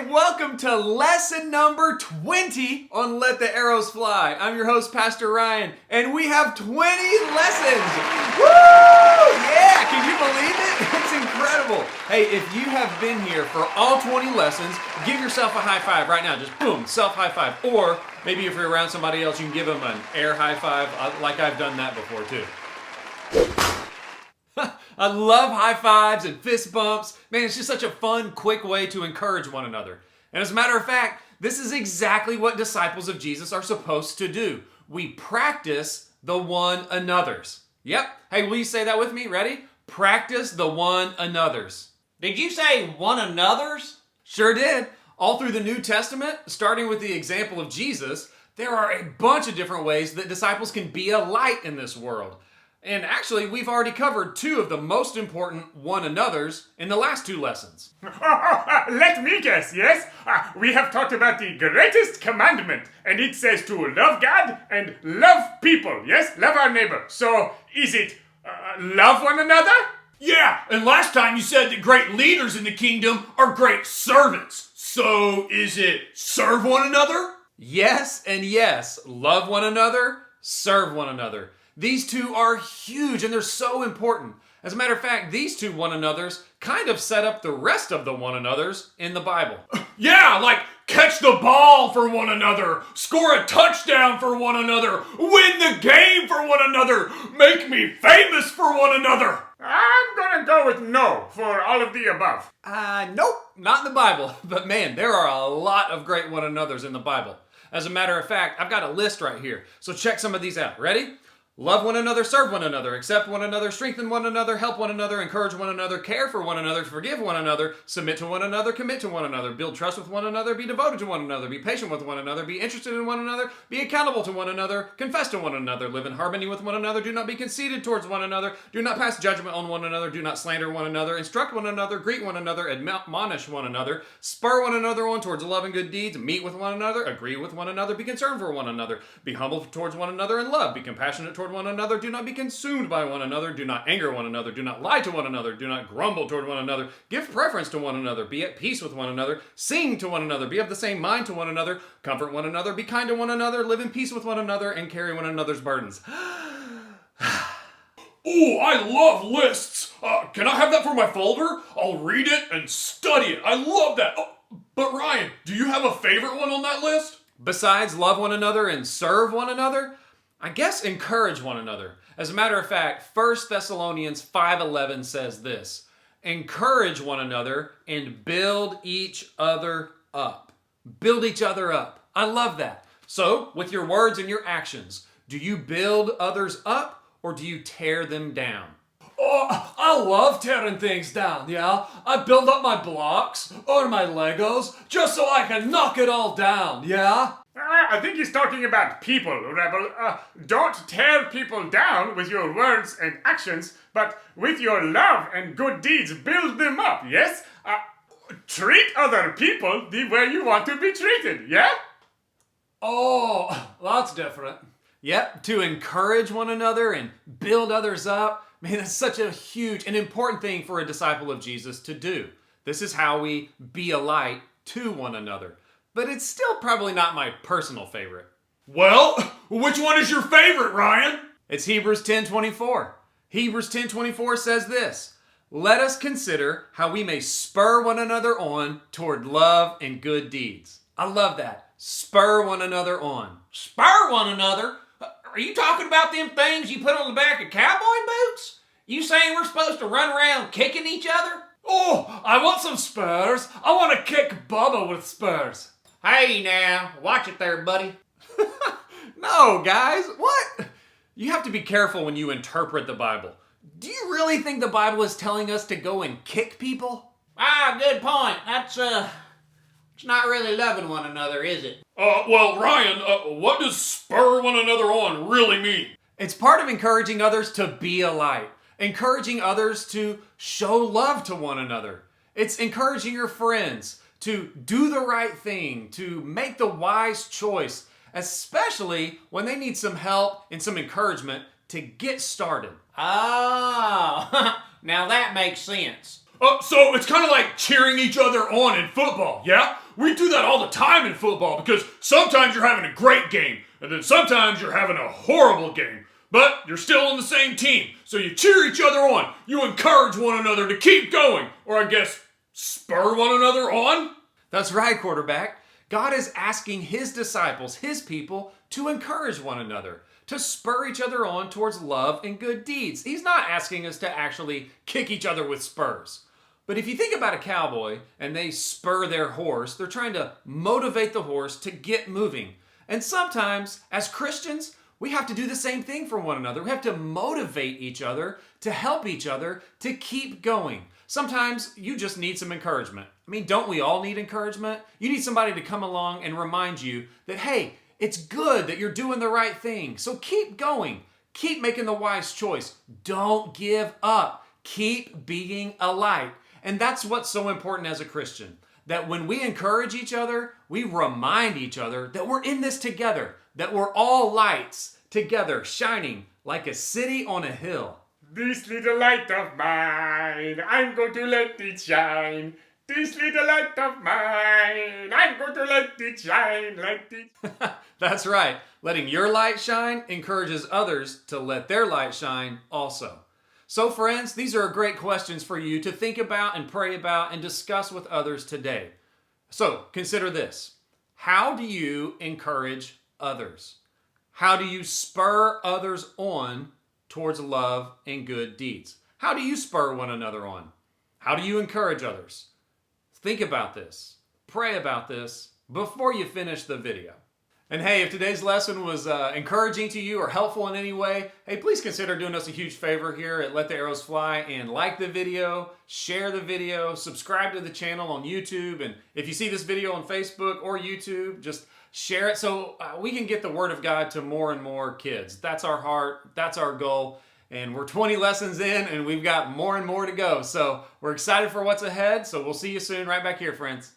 Hey, welcome to lesson number 20 on Let the Arrows Fly. I'm your host, Pastor Ryan, and we have 20 lessons. Woo! Yeah, can you believe it? It's incredible. Hey, if you have been here for all 20 lessons, give yourself a high five right now. Just boom, self high five. Or maybe if you're around somebody else, you can give them an air high five, like I've done that before too. I love high fives and fist bumps. Man, it's just such a fun, quick way to encourage one another. And as a matter of fact, this is exactly what disciples of Jesus are supposed to do. We practice the one another's. Yep. Hey, will you say that with me? Ready? Practice the one another's. Did you say one another's? Sure did. All through the New Testament, starting with the example of Jesus, there are a bunch of different ways that disciples can be a light in this world. And actually, we've already covered two of the most important one another's in the last two lessons. Let me guess, yes? We have talked about the greatest commandment, and it says to love God and love people, yes? Love our neighbor. So, is it love one another? Yeah, and last time you said that great leaders in the kingdom are great servants. So, is it serve one another? Yes and yes. Love one another, serve one another. These two are huge and they're so important. As a matter of fact, these two one another's kind of set up the rest of the one another's in the Bible. Yeah, like catch the ball for one another, score a touchdown for one another, win the game for one another, make me famous for one another. I'm gonna go with no for all of the above. Nope, not in the Bible. But man, there are a lot of great one another's in the Bible. As a matter of fact, I've got a list right here. So check some of these out. Ready? Love one another, serve one another, accept one another, strengthen one another, help one another, encourage one another, care for one another, forgive one another, submit to one another, commit to one another, build trust with one another, be devoted to one another, be patient with one another, be interested in one another, be accountable to one another, confess to one another, live in harmony with one another, do not be conceited towards one another, do not pass judgment on one another, do not slander one another, instruct one another, greet one another, admonish one another, spur one another on towards love and good deeds, meet with one another, agree with one another, be concerned for one another, be humble towards one another in love, be compassionate toward one another, do not be consumed by one another, do not anger one another, do not lie to one another, do not grumble toward one another, give preference to one another, be at peace with one another, sing to one another, be of the same mind to one another, comfort one another, be kind to one another, live in peace with one another, and carry one another's burdens. Ooh, I love lists. Can I have that for my folder? I'll read it and study it. I love that. But Ryan, do you have a favorite one on that list? Besides love one another and serve one another, I guess encourage one another. As a matter of fact, 1 Thessalonians 5:11 says this: encourage one another and build each other up. Build each other up. I love that. So, with your words and your actions, do you build others up or do you tear them down? Oh, I love tearing things down, yeah? I build up my blocks or my Legos just so I can knock it all down, yeah? I think he's talking about people, Rebel. Don't tear people down with your words and actions, but with your love and good deeds, build them up, yes? Treat other people the way you want to be treated, yeah? Oh, that's different. Yep, to encourage one another and build others up. Man, that's such a huge and important thing for a disciple of Jesus to do. This is how we be a light to one another. But it's still probably not my personal favorite. Well, which one is your favorite, Ryan? It's Hebrews 10:24. Hebrews 10:24 says this: let us consider how we may spur one another on toward love and good deeds. I love that. Spur one another on. Spur one another? Are you talking about them things you put on the back of cowboy boots? You saying we're supposed to run around kicking each other? Oh, I want some spurs. I want to kick Bubba with spurs. Hey now, watch it there, buddy. No, guys, what? You have to be careful when you interpret the Bible. Do you really think the Bible is telling us to go and kick people? Good point. It's not really loving one another, is it? Well, Ryan, what does spur one another on really mean? It's part of encouraging others to be a light. Encouraging others to show love to one another. It's encouraging your friends to do the right thing, to make the wise choice, especially when they need some help and some encouragement to get started. Oh, now that makes sense. So it's kind of like cheering each other on in football, yeah? We do that all the time in football because sometimes you're having a great game, and then sometimes you're having a horrible game. But you're still on the same team, so you cheer each other on. You encourage one another to keep going, or I guess spur one another on. That's right, quarterback. God is asking his disciples, his people, to encourage one another, to spur each other on towards love and good deeds. He's not asking us to actually kick each other with spurs. But if you think about a cowboy and they spur their horse, they're trying to motivate the horse to get moving. And sometimes, as Christians, we have to do the same thing for one another. We have to motivate each other, to help each other, to keep going. Sometimes you just need some encouragement. I mean, don't we all need encouragement? You need somebody to come along and remind you that, hey, it's good that you're doing the right thing. So keep going. Keep making the wise choice. Don't give up. Keep being a light. And that's what's so important as a Christian, that when we encourage each other, we remind each other that we're in this together, that we're all lights together, shining like a city on a hill. This little light of mine, I'm going to let it shine. This little light of mine, I'm going to let it shine like this. That's right. Letting your light shine encourages others to let their light shine also. So friends, these are great questions for you to think about and pray about and discuss with others today. So consider this. How do you encourage others? How do you spur others on towards love and good deeds? How do you spur one another on? How do you encourage others? Think about this. Pray about this before you finish the video. And hey, if today's lesson was encouraging to you or helpful in any way, hey, please consider doing us a huge favor here at Let the Arrows Fly and like the video, share the video, subscribe to the channel on YouTube, and if you see this video on Facebook or YouTube, just share it so we can get the Word of God to more and more kids. That's our heart, that's our goal, and we're 20 lessons in and we've got more and more to go. So we're excited for what's ahead, so we'll see you soon right back here, friends.